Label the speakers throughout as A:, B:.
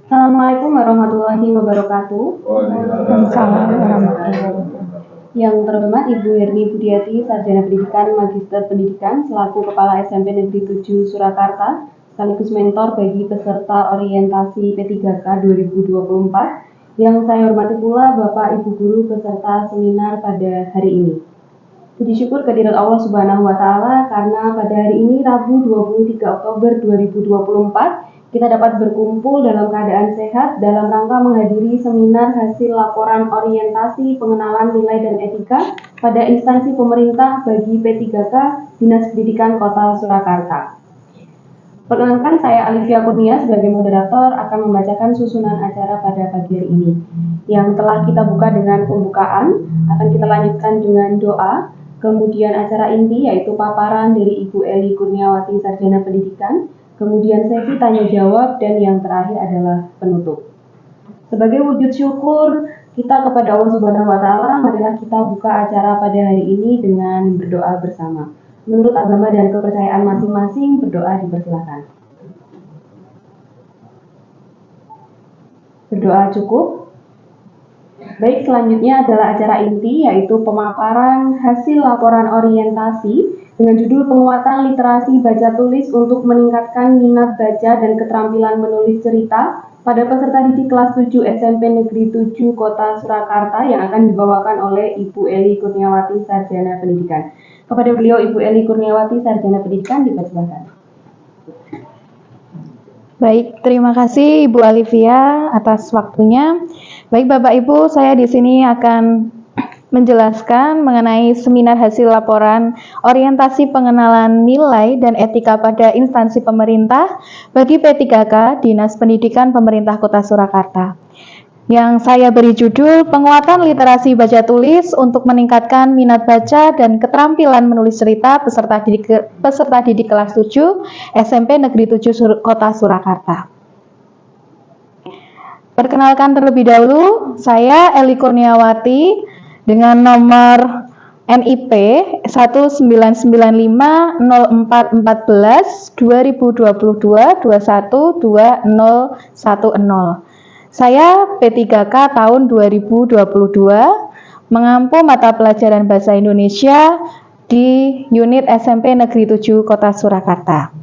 A: Assalamualaikum warahmatullahi wabarakatuh.
B: Waalaikumsalam warahmatullahi wabarakatuh.
A: Yang terhormat Ibu Herni Budiati, Sarjana Pendidikan, Magister Pendidikan, selaku Kepala SMP Negeri 7 Surakarta, sekaligus mentor bagi peserta orientasi P3K 2024. Yang saya hormati pula Bapak Ibu Guru peserta seminar pada hari ini. Puji syukur kehadirat Allah Subhanahu wa Ta'ala karena pada hari ini Rabu 23 Oktober 2024 kita dapat berkumpul dalam keadaan sehat dalam rangka menghadiri seminar hasil laporan orientasi pengenalan nilai dan etika pada instansi pemerintah bagi P3K Dinas Pendidikan Kota Surakarta. Perkenalkan, saya Alivia Kurnia sebagai moderator akan membacakan susunan acara pada pagi hari ini. Yang telah kita buka dengan pembukaan, akan kita lanjutkan dengan doa, kemudian acara inti yaitu paparan dari Ibu Eli Kurniawati Sarjana Pendidikan, kemudian sesi tanya jawab, dan yang terakhir adalah penutup. Sebagai wujud syukur kita kepada Allah Subhanahu wa Ta'ala, marilah kita buka acara pada hari ini dengan berdoa bersama. Menurut agama dan kepercayaan masing-masing, berdoa dipersilakan. Berdoa cukup? Baik, selanjutnya adalah acara inti, yaitu pemaparan hasil laporan orientasi dengan judul penguatan literasi baca tulis untuk meningkatkan minat baca dan keterampilan menulis cerita pada peserta didik kelas 7 SMP Negeri 7 Kota Surakarta yang akan dibawakan oleh Ibu Eli Kurniawati Sarjana Pendidikan. Kepada beliau Ibu Eli Kurniawati Sarjana Pendidikan dipersilakan.
B: Baik, terima kasih Ibu Alivia atas waktunya. Baik Bapak Ibu, saya di sini akan menjelaskan mengenai seminar hasil laporan orientasi pengenalan nilai dan etika pada instansi pemerintah bagi P3K Dinas Pendidikan Pemerintah Kota Surakarta. Yang saya beri judul penguatan literasi baca tulis untuk meningkatkan minat baca dan keterampilan menulis cerita peserta didik kelas 7 SMP Negeri 7 Kota Surakarta. Perkenalkan terlebih dahulu, saya Eli Kurniawati dengan nomor NIP 19950414 2022 212010. Saya P3K tahun 2022 mengampu mata pelajaran Bahasa Indonesia di unit SMP Negeri 7 Kota Surakarta.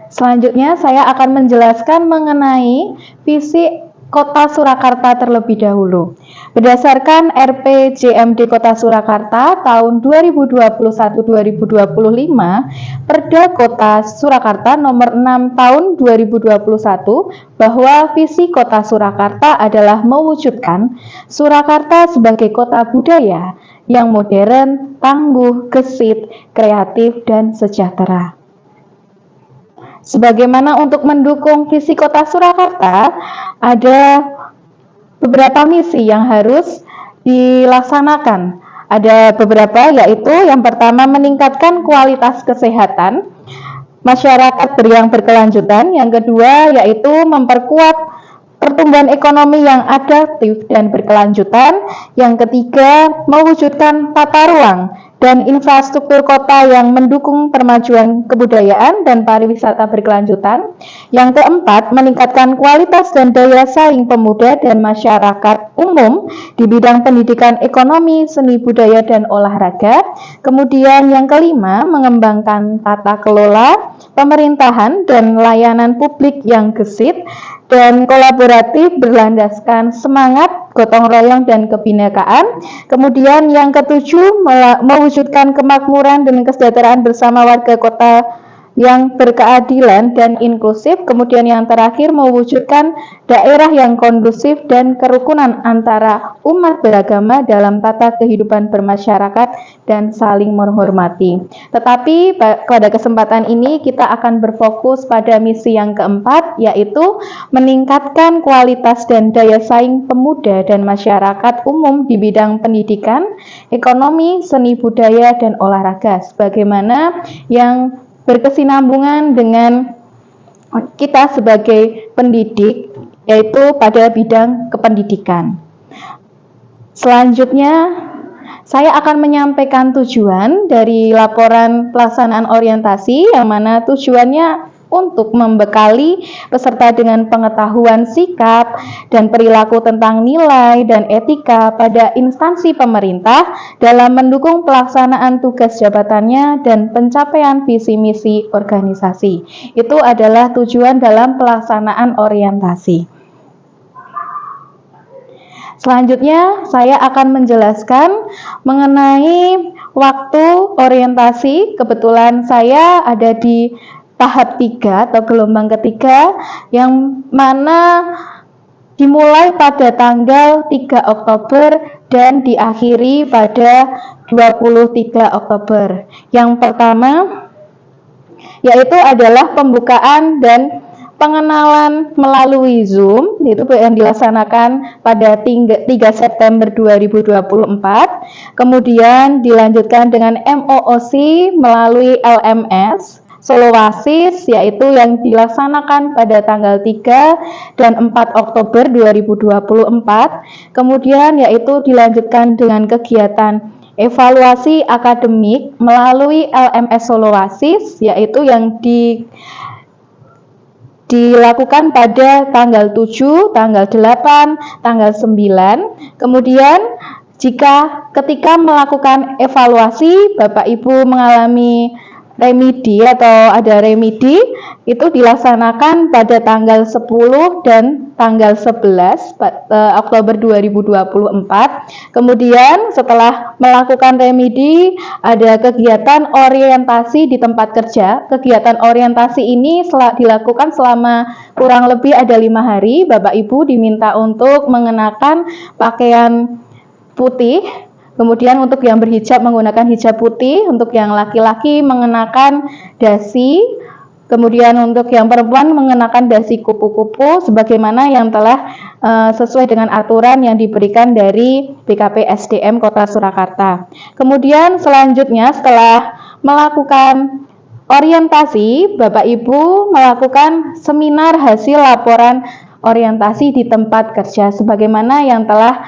B: Selanjutnya saya akan menjelaskan mengenai visi Kota Surakarta terlebih dahulu. Berdasarkan RPJMD Kota Surakarta tahun 2021-2025, Perda Kota Surakarta nomor 6 tahun 2021 bahwa visi Kota Surakarta adalah mewujudkan Surakarta sebagai kota budaya yang modern, tangguh, gesit, kreatif, dan sejahtera. Sebagaimana untuk mendukung visi Kota Surakarta, ada beberapa misi yang harus dilaksanakan. Ada beberapa, yaitu yang pertama meningkatkan kualitas kesehatan masyarakat yang berkelanjutan. Yang kedua yaitu memperkuat pertumbuhan ekonomi yang adaptif dan berkelanjutan. Yang ketiga, mewujudkan tata ruang dan infrastruktur kota yang mendukung permajuan kebudayaan dan pariwisata berkelanjutan. Yang keempat, meningkatkan kualitas dan daya saing pemuda dan masyarakat umum di bidang pendidikan, ekonomi, seni budaya, dan olahraga. Kemudian yang kelima, mengembangkan tata kelola pemerintahan dan layanan publik yang gesit dan kolaboratif berlandaskan semangat gotong royong dan kebinekaan. Kemudian yang ketujuh, mewujudkan kemakmuran dan kesejahteraan bersama warga kota yang berkeadilan dan inklusif. Kemudian yang terakhir, mewujudkan daerah yang kondusif dan kerukunan antara umat beragama dalam tata kehidupan bermasyarakat dan saling menghormati. Tetapi pada kesempatan ini kita akan berfokus pada misi yang keempat, yaitu meningkatkan kualitas dan daya saing pemuda dan masyarakat umum di bidang pendidikan, ekonomi, seni budaya, dan olahraga, sebagaimana yang berkesinambungan dengan kita sebagai pendidik, yaitu pada bidang kependidikan. Selanjutnya, saya akan menyampaikan tujuan dari laporan pelaksanaan orientasi, yang mana tujuannya untuk membekali peserta dengan pengetahuan sikap dan perilaku tentang nilai dan etika pada instansi pemerintah dalam mendukung pelaksanaan tugas jabatannya dan pencapaian visi misi organisasi. Itu adalah tujuan dalam pelaksanaan orientasi. Selanjutnya, saya akan menjelaskan mengenai waktu orientasi. Kebetulan saya ada di tahap 3 atau gelombang ketiga, yang mana dimulai pada tanggal 3 Oktober dan diakhiri pada 23 Oktober. Yang pertama yaitu adalah pembukaan dan pengenalan melalui Zoom, itu yang dilaksanakan pada 3 September 2024. Kemudian dilanjutkan dengan MOOC melalui LMS Solowasis, yaitu yang dilaksanakan pada tanggal 3 dan 4 Oktober 2024. Kemudian yaitu dilanjutkan dengan kegiatan evaluasi akademik melalui LMS Solowasis, yaitu yang dilakukan pada tanggal 7, tanggal 8, tanggal 9. Kemudian ketika melakukan evaluasi Bapak Ibu mengalami remedi atau ada remedi, itu dilaksanakan pada tanggal 10 dan tanggal 11 Oktober 2024. Kemudian setelah melakukan remedi, ada kegiatan orientasi di tempat kerja. Kegiatan orientasi ini dilakukan selama kurang lebih ada 5 hari. Bapak Ibu diminta untuk mengenakan pakaian putih. Kemudian untuk yang berhijab menggunakan hijab putih, untuk yang laki-laki mengenakan dasi, kemudian untuk yang perempuan mengenakan dasi kupu-kupu sebagaimana yang telah sesuai dengan aturan yang diberikan dari BKP SDM Kota Surakarta. Kemudian selanjutnya setelah melakukan orientasi, Bapak Ibu melakukan seminar hasil laporan orientasi di tempat kerja sebagaimana yang telah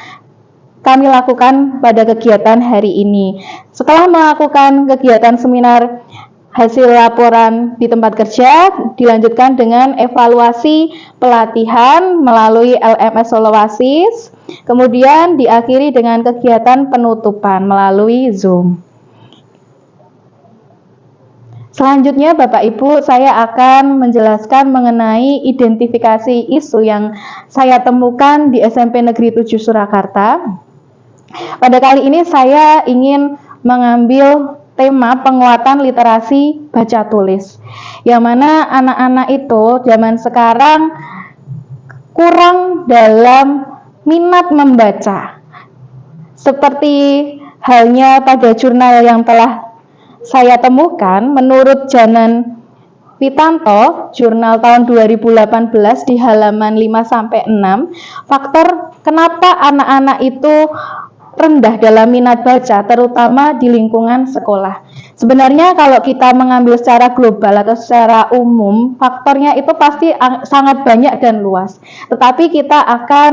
B: kami lakukan pada kegiatan hari ini. Setelah melakukan kegiatan seminar hasil laporan di tempat kerja, dilanjutkan dengan evaluasi pelatihan melalui LMS Solowasis, kemudian diakhiri dengan kegiatan penutupan melalui Zoom. Selanjutnya Bapak Ibu, saya akan menjelaskan mengenai identifikasi isu yang saya temukan di SMP Negeri 7 Surakarta. Pada kali ini saya ingin mengambil tema penguatan literasi baca tulis, yang mana anak-anak itu zaman sekarang kurang dalam minat membaca. Seperti halnya pada jurnal yang telah saya temukan, menurut Janan Witanto, jurnal tahun 2018 di halaman 5-6, faktor kenapa anak-anak itu rendah dalam minat baca, terutama di lingkungan sekolah. Sebenarnya kalau kita mengambil secara global atau secara umum, faktornya itu pasti sangat banyak dan luas. Tetapi kita akan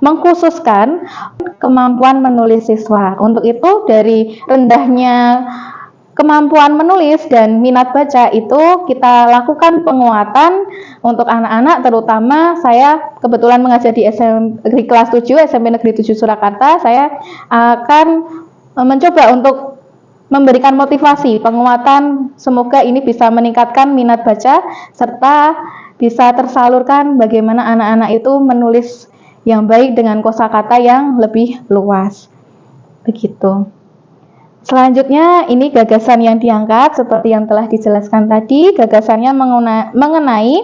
B: mengkhususkan kemampuan menulis siswa. Untuk itu, dari rendahnya kemampuan menulis dan minat baca itu kita lakukan penguatan untuk anak-anak, terutama saya kebetulan mengajar di kelas 7 SMP Negeri 7 Surakarta. Saya akan mencoba untuk memberikan motivasi penguatan, semoga ini bisa meningkatkan minat baca serta bisa tersalurkan bagaimana anak-anak itu menulis yang baik dengan kosakata yang lebih luas. Begitu. Selanjutnya, ini gagasan yang diangkat seperti yang telah dijelaskan tadi. Gagasannya mengenai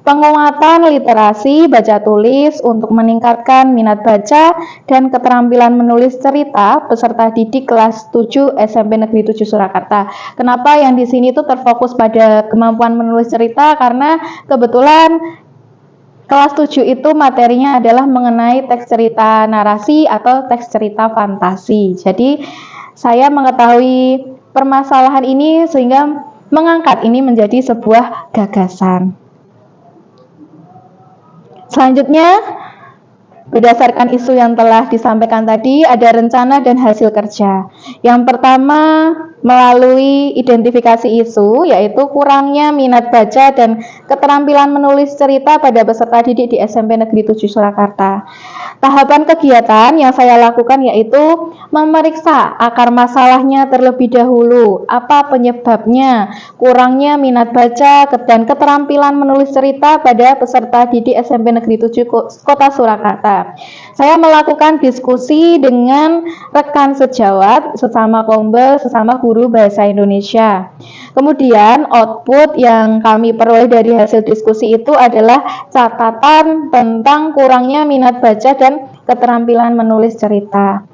B: penguatan literasi baca tulis untuk meningkatkan minat baca dan keterampilan menulis cerita peserta didik kelas 7 SMP Negeri 7 Surakarta. Kenapa yang di sini itu terfokus pada kemampuan menulis cerita? Karena kebetulan kelas 7 itu materinya adalah mengenai teks cerita narasi atau teks cerita fantasi. Jadi saya mengetahui permasalahan ini sehingga mengangkat ini menjadi sebuah gagasan. Selanjutnya, Berdasarkan isu yang telah disampaikan tadi, ada rencana dan hasil kerja. Yang pertama, melalui identifikasi isu, yaitu kurangnya minat baca dan keterampilan menulis cerita pada peserta didik di SMP Negeri 7 Surakarta. Tahapan kegiatan yang saya lakukan yaitu memeriksa akar masalahnya terlebih dahulu, apa penyebabnya kurangnya minat baca dan keterampilan menulis cerita pada peserta didik SMP Negeri 7 Kota Surakarta. Saya melakukan diskusi dengan rekan sejawat, sesama kombes, sesama guru bahasa Indonesia. Kemudian output yang kami peroleh dari hasil diskusi itu adalah catatan tentang kurangnya minat baca dan keterampilan menulis cerita.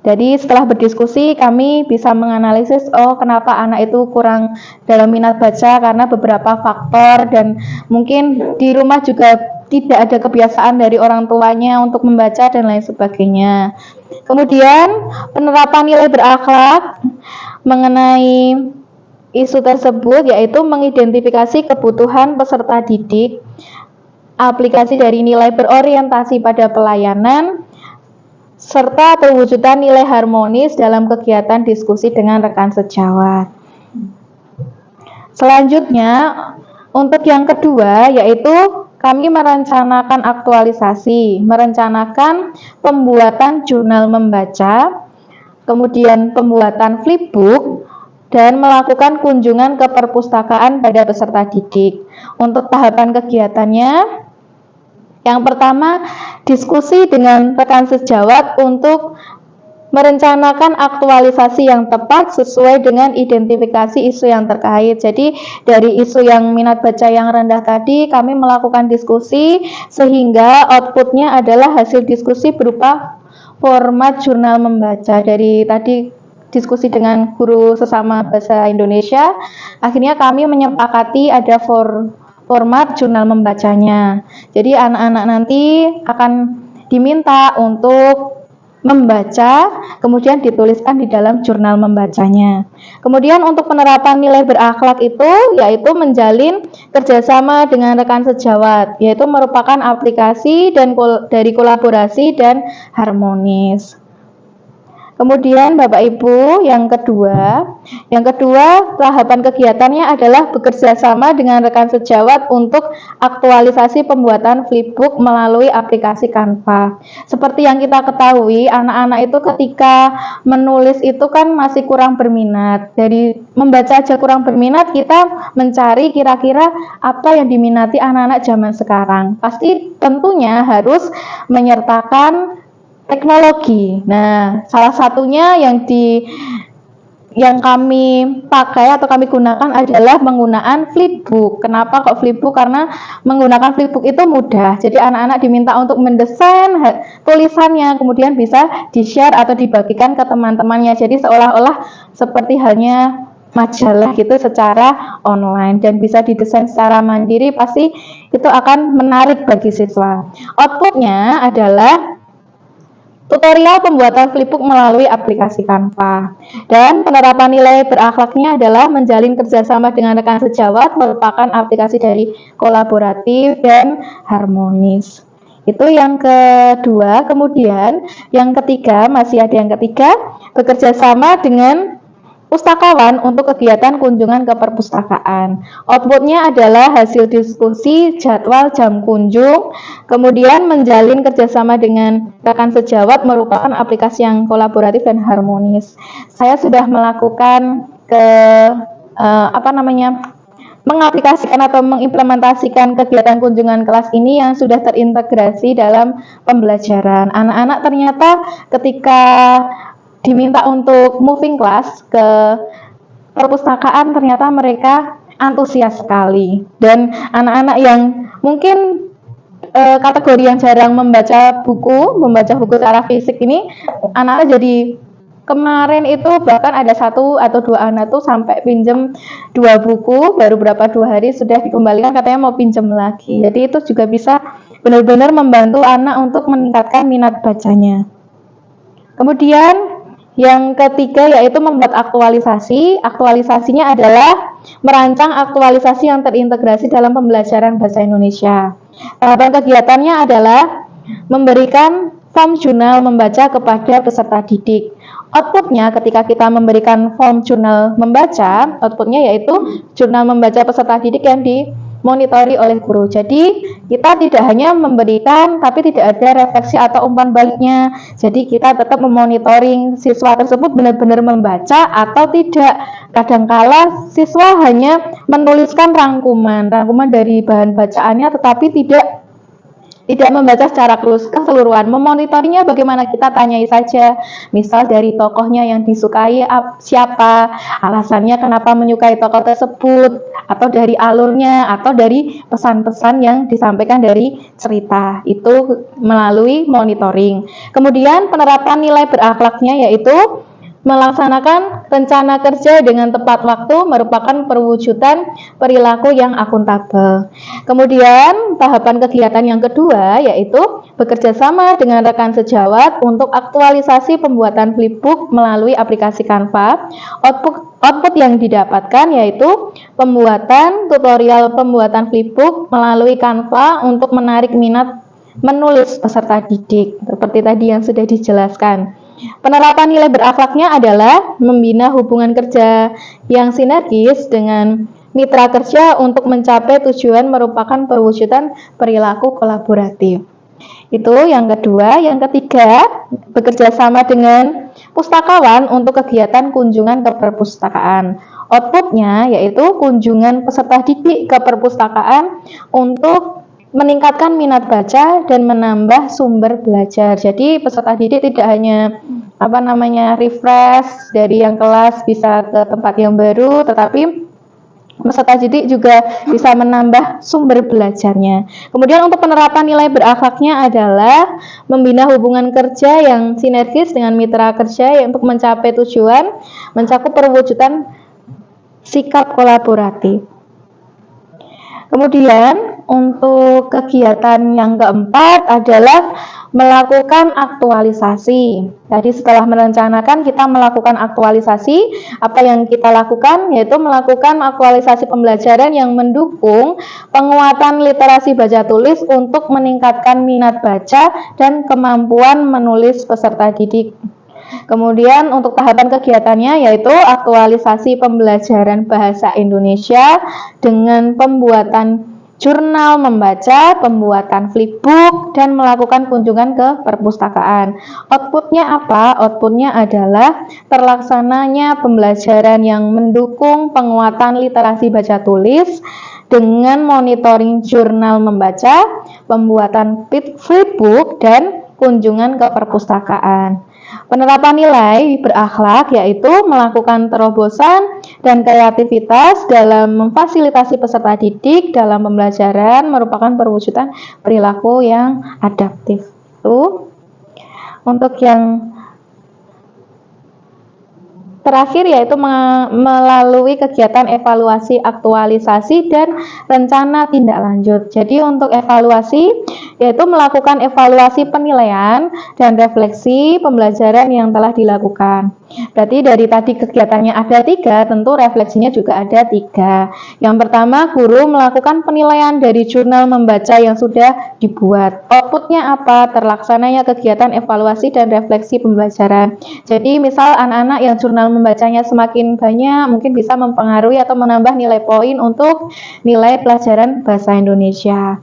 B: Jadi setelah berdiskusi kami bisa menganalisis kenapa anak itu kurang dalam minat baca karena beberapa faktor dan mungkin di rumah juga tidak ada kebiasaan dari orang tuanya untuk membaca dan lain sebagainya. Kemudian penerapan nilai berakhlak mengenai isu tersebut yaitu mengidentifikasi kebutuhan peserta didik, aplikasi dari nilai berorientasi pada pelayanan, serta perwujudan nilai harmonis dalam kegiatan diskusi dengan rekan sejawat. Selanjutnya, untuk yang kedua yaitu kami merencanakan aktualisasi, merencanakan pembuatan jurnal membaca, kemudian pembuatan flipbook, dan melakukan kunjungan ke perpustakaan pada peserta didik. Untuk tahapan kegiatannya, yang pertama, diskusi dengan rekan sejawat untuk merencanakan aktualisasi yang tepat sesuai dengan identifikasi isu yang terkait. Jadi dari isu yang minat baca yang rendah tadi, kami melakukan diskusi sehingga outputnya adalah hasil diskusi berupa format jurnal membaca. Dari tadi diskusi dengan guru sesama bahasa Indonesia, akhirnya kami menyepakati ada format jurnal membacanya. Jadi anak-anak nanti akan diminta untuk membaca, kemudian dituliskan di dalam jurnal membacanya. Kemudian untuk penerapan nilai berakhlak itu, yaitu menjalin kerjasama dengan rekan sejawat, yaitu merupakan aplikasi dan dari kolaborasi dan harmonis. Kemudian Bapak Ibu, yang kedua tahapan kegiatannya adalah bekerja sama dengan rekan sejawat untuk aktualisasi pembuatan flipbook melalui aplikasi Canva. Seperti yang kita ketahui, anak-anak itu ketika menulis itu kan masih kurang berminat. Dari membaca aja kurang berminat, kita mencari kira-kira apa yang diminati anak-anak zaman sekarang. Pasti tentunya harus menyertakan teknologi. Nah, salah satunya yang kami pakai atau kami gunakan adalah penggunaan flipbook. Kenapa kok flipbook? Karena menggunakan flipbook itu mudah. Jadi anak-anak diminta untuk mendesain tulisannya, kemudian bisa di-share atau dibagikan ke teman-temannya. Jadi seolah-olah seperti halnya majalah gitu secara online dan bisa didesain secara mandiri, pasti itu akan menarik bagi siswa. Outputnya adalah tutorial pembuatan flipbook melalui aplikasi Canva. Dan penerapan nilai berakhlaknya adalah menjalin kerjasama dengan rekan sejawat, merupakan aplikasi dari kolaboratif dan harmonis. Itu yang kedua. Kemudian yang ketiga, masih ada yang ketiga, bekerja sama dengan pustakawan untuk kegiatan kunjungan ke perpustakaan. Outputnya adalah hasil diskusi, jadwal jam kunjung, kemudian menjalin kerjasama dengan rekan sejawat merupakan aplikasi yang kolaboratif dan harmonis. Saya sudah melakukan mengaplikasikan atau mengimplementasikan kegiatan kunjungan kelas ini yang sudah terintegrasi dalam pembelajaran. Anak-anak ternyata ketika diminta untuk moving class ke perpustakaan, ternyata mereka antusias sekali. Dan anak-anak yang mungkin kategori yang jarang membaca buku secara fisik ini, anak-anak jadi kemarin itu bahkan ada 1 atau 2 anak tuh sampai pinjem 2 buku, baru berapa 2 hari sudah dikembalikan, katanya mau pinjem lagi. Jadi itu juga bisa benar-benar membantu anak untuk meningkatkan minat bacanya. Kemudian yang ketiga yaitu membuat aktualisasi. Aktualisasinya adalah merancang aktualisasi yang terintegrasi dalam pembelajaran bahasa Indonesia. Tahapan kegiatannya adalah memberikan form jurnal membaca kepada peserta didik. Outputnya ketika kita memberikan form jurnal membaca, outputnya yaitu jurnal membaca peserta didik yang dimonitori oleh guru. Jadi kita tidak hanya memberikan tapi tidak ada refleksi atau umpan baliknya. Jadi kita tetap memonitoring siswa tersebut benar-benar membaca atau tidak. Kadangkala siswa hanya menuliskan rangkuman dari bahan bacaannya tetapi tidak membaca secara keseluruhan. Memonitornya bagaimana, kita tanyai saja, misal dari tokohnya yang disukai siapa, alasannya kenapa menyukai tokoh tersebut, atau dari alurnya, atau dari pesan-pesan yang disampaikan dari cerita, itu melalui monitoring. Kemudian penerapan nilai berakhlaknya yaitu melaksanakan rencana kerja dengan tepat waktu merupakan perwujudan perilaku yang akuntabel. Kemudian tahapan kegiatan yang kedua yaitu bekerja sama dengan rekan sejawat untuk aktualisasi pembuatan flipbook melalui aplikasi Canva. Output yang didapatkan yaitu pembuatan tutorial pembuatan flipbook melalui Canva untuk menarik minat menulis peserta didik, seperti tadi yang sudah dijelaskan. Penerapan nilai berakhlaknya adalah membina hubungan kerja yang sinergis dengan mitra kerja untuk mencapai tujuan merupakan perwujudan perilaku kolaboratif. Itu yang kedua. Yang ketiga, bekerja sama dengan pustakawan untuk kegiatan kunjungan ke perpustakaan. Outputnya yaitu kunjungan peserta didik ke perpustakaan untuk meningkatkan minat baca dan menambah sumber belajar. Jadi peserta didik tidak hanya refresh dari yang kelas bisa ke tempat yang baru, tetapi peserta didik juga bisa menambah sumber belajarnya. Kemudian untuk penerapan nilai berakhlaknya adalah membina hubungan kerja yang sinergis dengan mitra kerja untuk mencapai tujuan mencakup perwujudan sikap kolaboratif. Kemudian untuk kegiatan yang keempat adalah melakukan aktualisasi. Jadi setelah merencanakan kita melakukan aktualisasi. Apa yang kita lakukan yaitu melakukan aktualisasi pembelajaran yang mendukung penguatan literasi baca tulis untuk meningkatkan minat baca dan kemampuan menulis peserta didik. Kemudian untuk tahapan kegiatannya yaitu aktualisasi pembelajaran bahasa Indonesia dengan pembuatan jurnal membaca, pembuatan flipbook, dan melakukan kunjungan ke perpustakaan. Outputnya apa? Outputnya adalah terlaksananya pembelajaran yang mendukung penguatan literasi baca tulis dengan monitoring jurnal membaca, pembuatan flipbook, dan kunjungan ke perpustakaan. Penerapan nilai berakhlak yaitu melakukan terobosan dan kreativitas dalam memfasilitasi peserta didik dalam pembelajaran merupakan perwujudan perilaku yang adaptif. Untuk yang terakhir yaitu melalui kegiatan evaluasi, aktualisasi, dan rencana tindak lanjut. Jadi untuk evaluasi yaitu melakukan evaluasi penilaian dan refleksi pembelajaran yang telah dilakukan. Berarti dari tadi kegiatannya ada 3, tentu refleksinya juga ada 3. Yang pertama, guru melakukan penilaian dari jurnal membaca yang sudah dibuat. Outputnya apa? Terlaksananya kegiatan evaluasi dan refleksi pembelajaran. Jadi misal anak-anak yang jurnal membacanya semakin banyak, mungkin bisa mempengaruhi atau menambah nilai poin untuk nilai pelajaran bahasa Indonesia.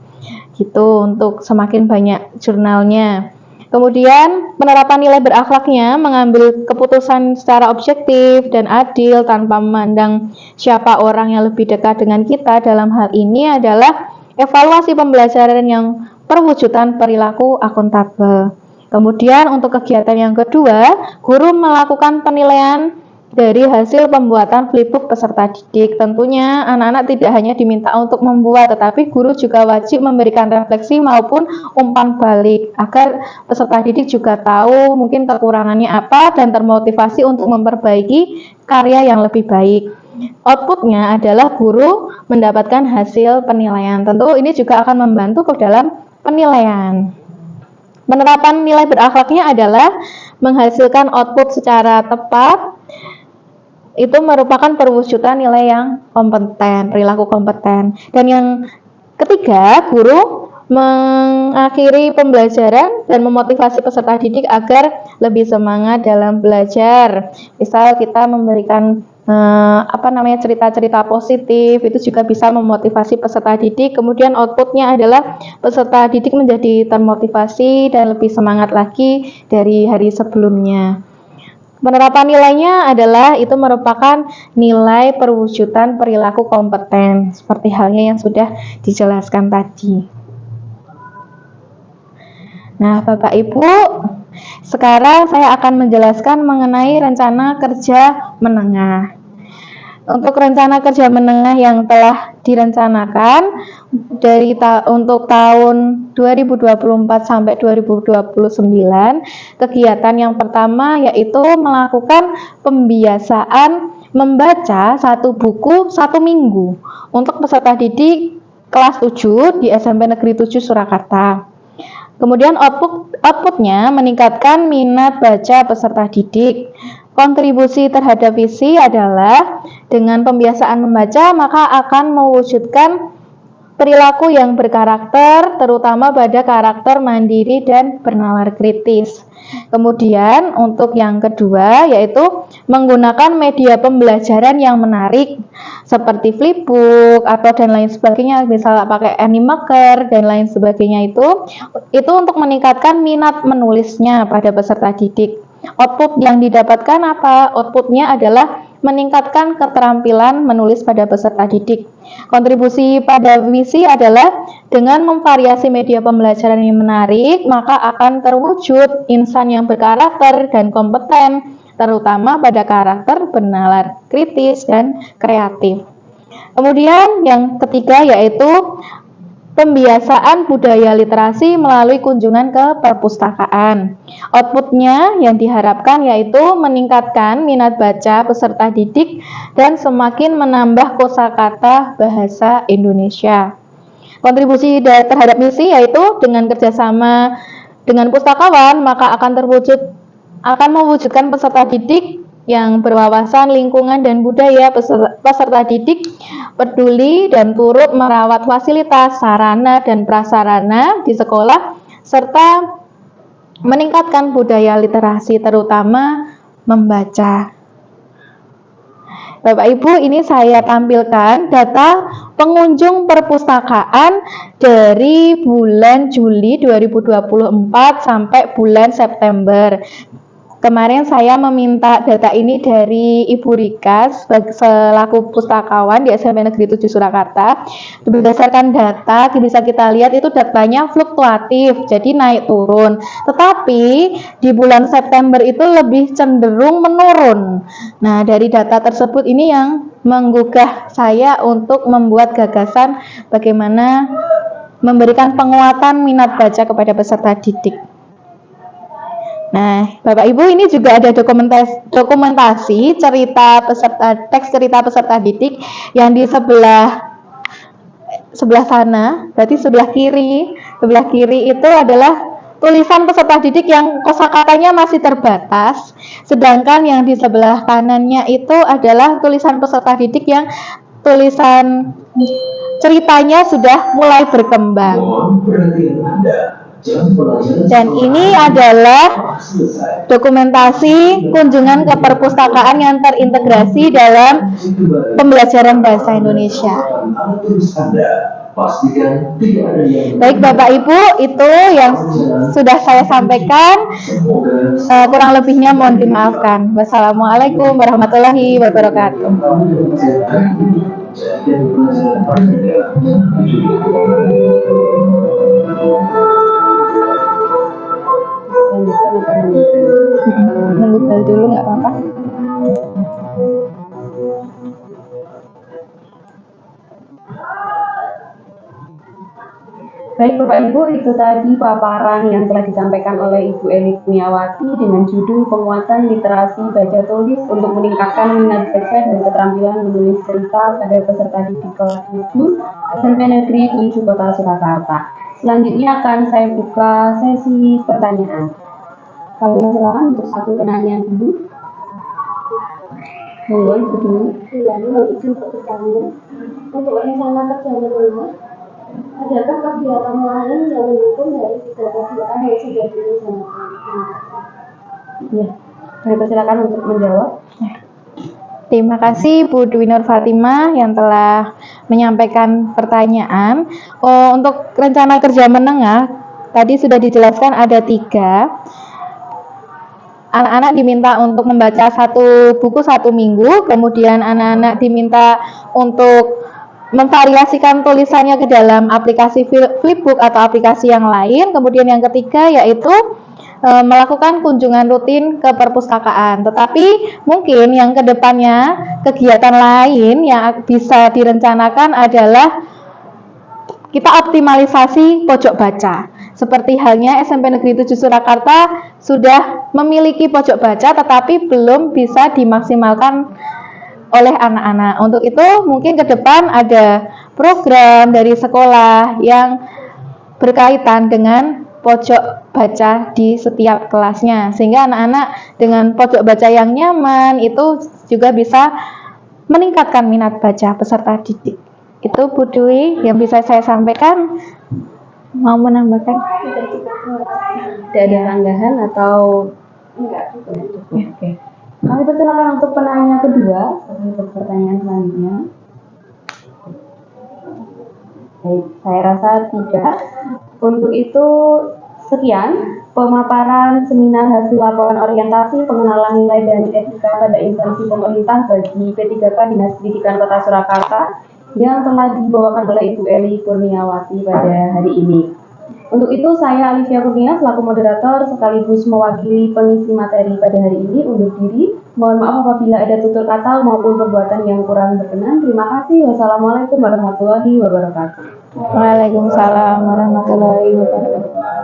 B: Gitu, untuk semakin banyak jurnalnya. Kemudian penerapan nilai berakhlaknya mengambil keputusan secara objektif dan adil tanpa memandang siapa orang yang lebih dekat dengan kita. Dalam hal ini adalah evaluasi pembelajaran yang perwujudan perilaku akuntabel. Kemudian untuk kegiatan yang kedua, guru melakukan penilaian dari hasil pembuatan flipbook peserta didik. Tentunya anak-anak tidak hanya diminta untuk membuat, tetapi guru juga wajib memberikan refleksi maupun umpan balik agar peserta didik juga tahu mungkin kekurangannya apa dan termotivasi untuk memperbaiki karya yang lebih baik. Outputnya adalah guru mendapatkan hasil penilaian. Tentu ini juga akan membantu ke dalam penilaian. Penerapan nilai berakhlaknya adalah menghasilkan output secara tepat. Itu merupakan perwujudan nilai yang kompeten, perilaku kompeten. Dan yang ketiga, guru mengakhiri pembelajaran dan memotivasi peserta didik agar lebih semangat dalam belajar. Misal kita memberikan cerita-cerita positif, itu juga bisa memotivasi peserta didik. Kemudian outputnya adalah peserta didik menjadi termotivasi dan lebih semangat lagi dari hari sebelumnya. Penerapan nilainya adalah itu merupakan nilai perwujudan perilaku kompeten, seperti halnya yang sudah dijelaskan tadi. Nah, Bapak Ibu, sekarang saya akan menjelaskan mengenai rencana kerja menengah. Untuk rencana kerja menengah yang telah direncanakan untuk tahun 2024 sampai 2029, kegiatan yang pertama yaitu melakukan pembiasaan membaca satu buku satu minggu untuk peserta didik kelas 7 di SMP Negeri 7 Surakarta. Kemudian outputnya meningkatkan minat baca peserta didik. Kontribusi terhadap visi adalah dengan pembiasaan membaca maka akan mewujudkan perilaku yang berkarakter, terutama pada karakter mandiri dan bernalar kritis. Kemudian untuk yang kedua yaitu menggunakan media pembelajaran yang menarik seperti flipbook atau dan lain sebagainya, misalnya pakai Animaker dan lain sebagainya, itu untuk meningkatkan minat menulisnya pada peserta didik. Output yang didapatkan apa? Outputnya adalah meningkatkan keterampilan menulis pada peserta didik. Kontribusi pada visi adalah dengan memvariasi media pembelajaran yang menarik, maka akan terwujud insan yang berkarakter dan kompeten, terutama pada karakter bernalar kritis dan kreatif. Kemudian yang ketiga yaitu pembiasaan budaya literasi melalui kunjungan ke perpustakaan. Outputnya yang diharapkan yaitu meningkatkan minat baca peserta didik dan semakin menambah kosakata bahasa Indonesia. Kontribusi terhadap misi yaitu dengan kerjasama dengan pustakawan maka akan mewujudkan peserta didik yang berwawasan lingkungan dan budaya. Peserta didik peduli dan turut merawat fasilitas, sarana dan prasarana di sekolah serta meningkatkan budaya literasi terutama membaca. Bapak Ibu, ini saya tampilkan data pengunjung perpustakaan dari bulan Juli 2024 sampai bulan September. Kemarin saya meminta data ini dari Ibu Rika selaku pustakawan di SMP Negeri 7 Surakarta. Berdasarkan data bisa kita lihat itu datanya fluktuatif, jadi naik turun. Tetapi di bulan September itu lebih cenderung menurun. Nah, dari data tersebut ini yang menggugah saya untuk membuat gagasan bagaimana memberikan penguatan minat baca kepada peserta didik. Nah, Bapak Ibu, ini juga ada dokumentasi teks cerita peserta didik yang di sebelah sana, berarti sebelah kiri itu adalah tulisan peserta didik yang kosakatanya masih terbatas, sedangkan yang di sebelah kanannya itu adalah tulisan peserta didik yang tulisan ceritanya sudah mulai berkembang. Dan ini adalah dokumentasi kunjungan ke perpustakaan yang terintegrasi dalam pembelajaran bahasa Indonesia. Baik Bapak Ibu, itu yang sudah saya sampaikan. Kurang lebihnya mohon dimaafkan. Wassalamualaikum warahmatullahi wabarakatuh. Nunggu dulu nggak apa-apa.
A: Baik Bapak Ibu, itu tadi paparan yang telah disampaikan oleh Ibu Eli Kurniawati dengan judul penguatan literasi baca tulis untuk meningkatkan minat baca dan keterampilan menulis cerita pada peserta didik kelas 7 SMP Negeri 7 Kota Surakarta. Selanjutnya akan saya buka sesi pertanyaan. Kami silakan untuk satu pertanyaan dulu. Monggo Ibu dulu.
C: Izin untuk bertanya. Untuk rencana kerja menengah
A: Adakah kegiatan lain yang mendukung dari tiga kegiatan yang sudah direncanakan? Ya, saya persilakan untuk menjawab.
B: Terima kasih Bu Dwi Nur Fatimah yang telah menyampaikan pertanyaan. Untuk rencana kerja menengah, tadi sudah dijelaskan ada 3. Anak-anak diminta untuk membaca 1 buku 1 minggu, kemudian anak-anak diminta untuk memvariasikan tulisannya ke dalam aplikasi Flipbook atau aplikasi yang lain. Kemudian yang ketiga yaitu melakukan kunjungan rutin ke perpustakaan. Tetapi mungkin yang kedepannya kegiatan lain yang bisa direncanakan adalah kita optimalisasi pojok baca. Seperti halnya SMP Negeri 7 Surakarta sudah memiliki pojok baca tetapi belum bisa dimaksimalkan oleh anak-anak. Untuk itu mungkin ke depan ada program dari sekolah yang berkaitan dengan pojok baca di setiap kelasnya, sehingga anak-anak dengan pojok baca yang nyaman itu juga bisa meningkatkan minat baca peserta didik. Itu Bu Dwi yang bisa saya sampaikan. Mau menambahkan?
A: Tidak ada tambahan atau enggak? Oke. Kami persilakan untuk penanya kedua untuk pertanyaan selanjutnya. Baik, saya rasa tidak. Untuk itu, sekian pemaparan seminar hasil laporan orientasi pengenalan nilai dan etika pada instansi pemerintah bagi P3K Dinas Pendidikan Kota Surakarta yang telah dibawakan oleh Ibu Eli Kurniawati pada hari ini. Untuk itu, saya Alivia Kurnia selaku moderator sekaligus mewakili pengisi materi pada hari ini undur diri. Mohon maaf apabila ada tutur kata maupun perbuatan yang kurang berkenan. Terima kasih. Wassalamualaikum warahmatullahi wabarakatuh.
B: Waalaikumsalam warahmatullahi wabarakatuh.